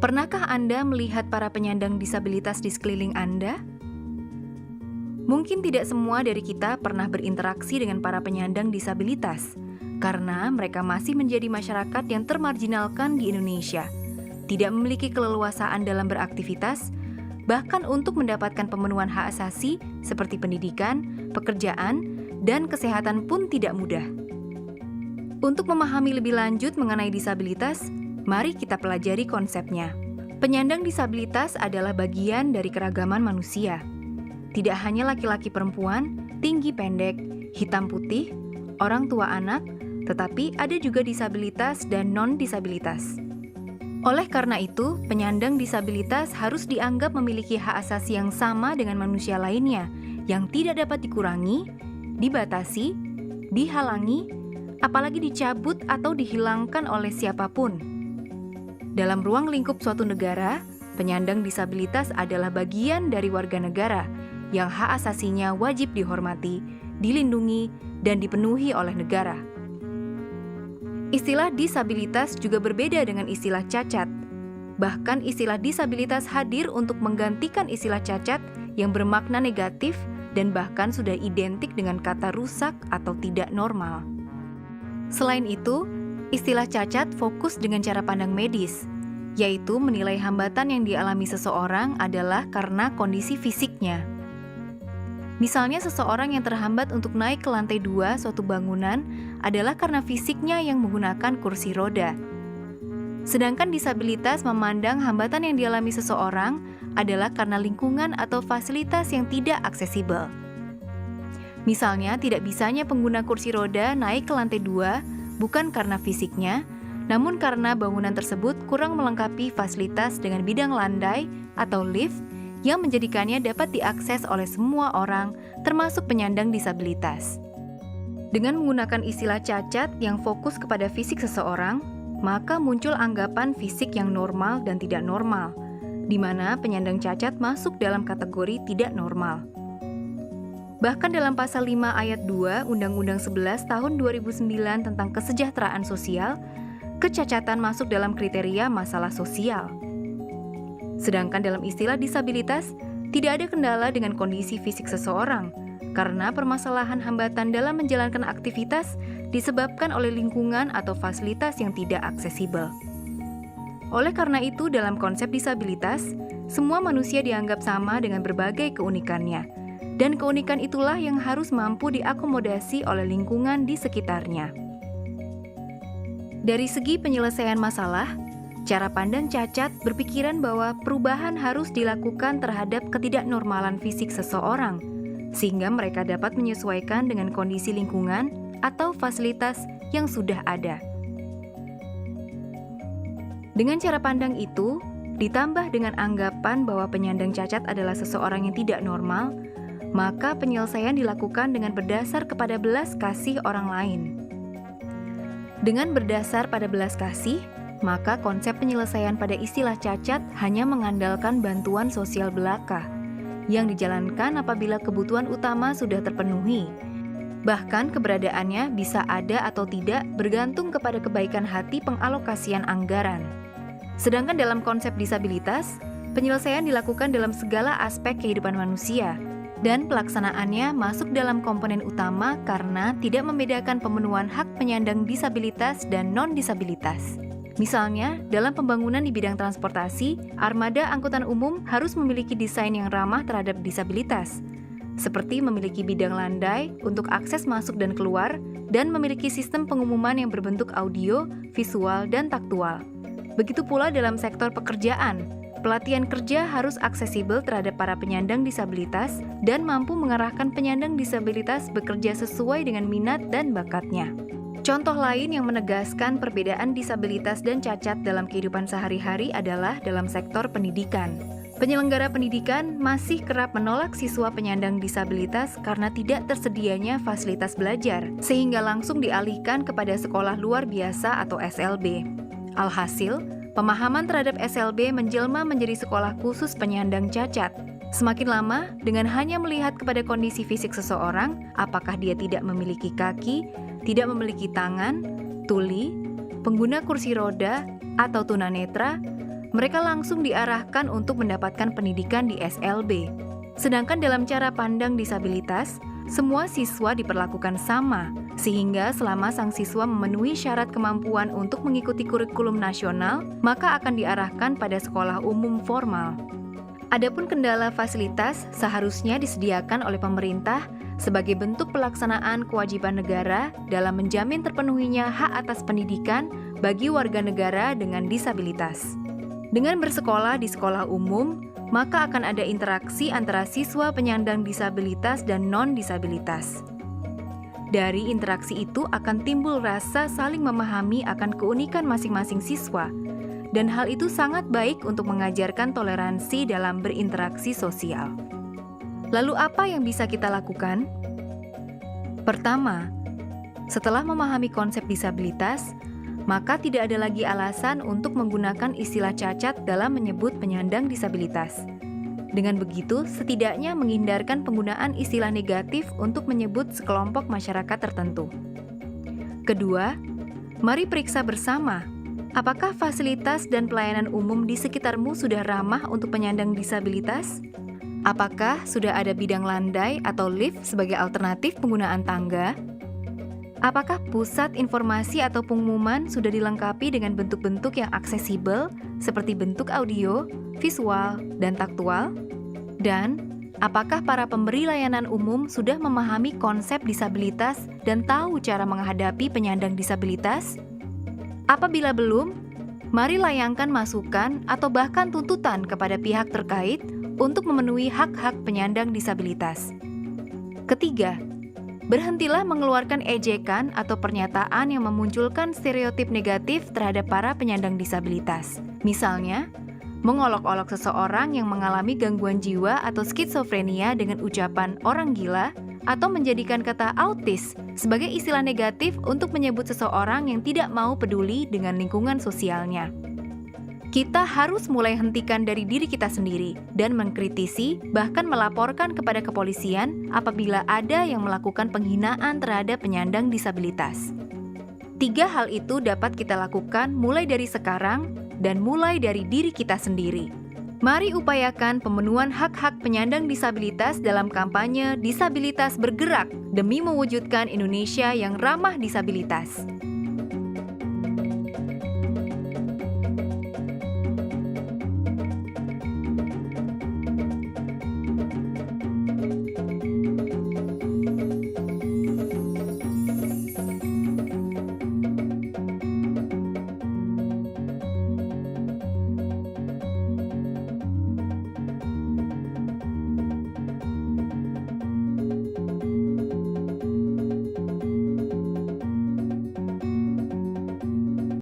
Pernahkah Anda melihat para penyandang disabilitas di sekeliling Anda? Mungkin tidak semua dari kita pernah berinteraksi dengan para penyandang disabilitas, karena mereka masih menjadi masyarakat yang termarginalkan di Indonesia, tidak memiliki keleluasaan dalam beraktivitas, bahkan untuk mendapatkan pemenuhan hak asasi seperti pendidikan, pekerjaan, dan kesehatan pun tidak mudah. Untuk memahami lebih lanjut mengenai disabilitas, mari kita pelajari konsepnya. Penyandang disabilitas adalah bagian dari keragaman manusia. Tidak hanya laki-laki perempuan, tinggi pendek, hitam putih, orang tua anak, tetapi ada juga disabilitas dan non-disabilitas. Oleh karena itu, penyandang disabilitas harus dianggap memiliki hak asasi yang sama dengan manusia lainnya, yang tidak dapat dikurangi, dibatasi, dihalangi, apalagi dicabut atau dihilangkan oleh siapapun. Dalam ruang lingkup suatu negara, penyandang disabilitas adalah bagian dari warga negara yang hak asasinya wajib dihormati, dilindungi, dan dipenuhi oleh negara. Istilah disabilitas juga berbeda dengan istilah cacat. Bahkan istilah disabilitas hadir untuk menggantikan istilah cacat yang bermakna negatif dan bahkan sudah identik dengan kata rusak atau tidak normal. Selain itu, istilah cacat fokus dengan cara pandang medis, yaitu menilai hambatan yang dialami seseorang adalah karena kondisi fisiknya. Misalnya seseorang yang terhambat untuk naik ke lantai 2 suatu bangunan adalah karena fisiknya yang menggunakan kursi roda. Sedangkan disabilitas memandang hambatan yang dialami seseorang adalah karena lingkungan atau fasilitas yang tidak aksesibel. Misalnya tidak bisanya pengguna kursi roda naik ke lantai 2 bukan karena fisiknya, namun karena bangunan tersebut kurang melengkapi fasilitas dengan bidang landai atau lift yang menjadikannya dapat diakses oleh semua orang, termasuk penyandang disabilitas. Dengan menggunakan istilah cacat yang fokus kepada fisik seseorang, maka muncul anggapan fisik yang normal dan tidak normal, di mana penyandang cacat masuk dalam kategori tidak normal. Bahkan dalam pasal 5 ayat 2 Undang-Undang 11 tahun 2009 tentang kesejahteraan sosial, kecacatan masuk dalam kriteria masalah sosial. Sedangkan dalam istilah disabilitas, tidak ada kendala dengan kondisi fisik seseorang, karena permasalahan hambatan dalam menjalankan aktivitas disebabkan oleh lingkungan atau fasilitas yang tidak aksesibel. Oleh karena itu, dalam konsep disabilitas, semua manusia dianggap sama dengan berbagai keunikannya, dan keunikan itulah yang harus mampu diakomodasi oleh lingkungan di sekitarnya. Dari segi penyelesaian masalah, cara pandang cacat berpikiran bahwa perubahan harus dilakukan terhadap ketidaknormalan fisik seseorang, sehingga mereka dapat menyesuaikan dengan kondisi lingkungan atau fasilitas yang sudah ada. Dengan cara pandang itu, ditambah dengan anggapan bahwa penyandang cacat adalah seseorang yang tidak normal, maka penyelesaian dilakukan dengan berdasar kepada belas kasih orang lain. Dengan berdasar pada belas kasih, maka konsep penyelesaian pada istilah cacat hanya mengandalkan bantuan sosial belaka, yang dijalankan apabila kebutuhan utama sudah terpenuhi. Bahkan keberadaannya bisa ada atau tidak bergantung kepada kebaikan hati pengalokasian anggaran. Sedangkan dalam konsep disabilitas, penyelesaian dilakukan dalam segala aspek kehidupan manusia, dan pelaksanaannya masuk dalam komponen utama karena tidak membedakan pemenuhan hak penyandang disabilitas dan non-disabilitas. Misalnya, dalam pembangunan di bidang transportasi, armada angkutan umum harus memiliki desain yang ramah terhadap disabilitas, seperti memiliki bidang landai untuk akses masuk dan keluar, dan memiliki sistem pengumuman yang berbentuk audio, visual, dan taktual. Begitu pula dalam sektor pekerjaan, pelatihan kerja harus aksesibel terhadap para penyandang disabilitas dan mampu mengarahkan penyandang disabilitas bekerja sesuai dengan minat dan bakatnya. Contoh lain yang menegaskan perbedaan disabilitas dan cacat dalam kehidupan sehari-hari adalah dalam sektor pendidikan. Penyelenggara pendidikan masih kerap menolak siswa penyandang disabilitas karena tidak tersedianya fasilitas belajar, sehingga langsung dialihkan kepada sekolah luar biasa atau SLB. Alhasil, pemahaman terhadap SLB menjelma menjadi sekolah khusus penyandang cacat. Semakin lama, dengan hanya melihat kepada kondisi fisik seseorang, apakah dia tidak memiliki kaki, tidak memiliki tangan, tuli, pengguna kursi roda, atau tunanetra, mereka langsung diarahkan untuk mendapatkan pendidikan di SLB. Sedangkan dalam cara pandang disabilitas, semua siswa diperlakukan sama, sehingga selama sang siswa memenuhi syarat kemampuan untuk mengikuti kurikulum nasional, maka akan diarahkan pada sekolah umum formal. Adapun kendala fasilitas seharusnya disediakan oleh pemerintah sebagai bentuk pelaksanaan kewajiban negara dalam menjamin terpenuhinya hak atas pendidikan bagi warga negara dengan disabilitas. Dengan bersekolah di sekolah umum, maka akan ada interaksi antara siswa penyandang disabilitas dan non-disabilitas. Dari interaksi itu akan timbul rasa saling memahami akan keunikan masing-masing siswa, dan hal itu sangat baik untuk mengajarkan toleransi dalam berinteraksi sosial. Lalu apa yang bisa kita lakukan? Pertama, setelah memahami konsep disabilitas, maka tidak ada lagi alasan untuk menggunakan istilah cacat dalam menyebut penyandang disabilitas. Dengan begitu, setidaknya menghindarkan penggunaan istilah negatif untuk menyebut sekelompok masyarakat tertentu. Kedua, mari periksa bersama, apakah fasilitas dan pelayanan umum di sekitarmu sudah ramah untuk penyandang disabilitas? Apakah sudah ada bidang landai atau lift sebagai alternatif penggunaan tangga? Apakah pusat informasi atau pengumuman sudah dilengkapi dengan bentuk-bentuk yang aksesibel seperti bentuk audio, visual, dan taktual? Dan apakah para pemberi layanan umum sudah memahami konsep disabilitas dan tahu cara menghadapi penyandang disabilitas? Apabila belum, mari layangkan masukan atau bahkan tuntutan kepada pihak terkait untuk memenuhi hak-hak penyandang disabilitas. Ketiga, berhentilah mengeluarkan ejekan atau pernyataan yang memunculkan stereotip negatif terhadap para penyandang disabilitas. Misalnya, mengolok-olok seseorang yang mengalami gangguan jiwa atau skizofrenia dengan ucapan orang gila, atau menjadikan kata autis sebagai istilah negatif untuk menyebut seseorang yang tidak mau peduli dengan lingkungan sosialnya. Kita harus mulai hentikan dari diri kita sendiri dan mengkritisi, bahkan melaporkan kepada kepolisian apabila ada yang melakukan penghinaan terhadap penyandang disabilitas. 3 hal itu dapat kita lakukan mulai dari sekarang dan mulai dari diri kita sendiri. Mari upayakan pemenuhan hak-hak penyandang disabilitas dalam kampanye Disabilitas Bergerak demi mewujudkan Indonesia yang ramah disabilitas.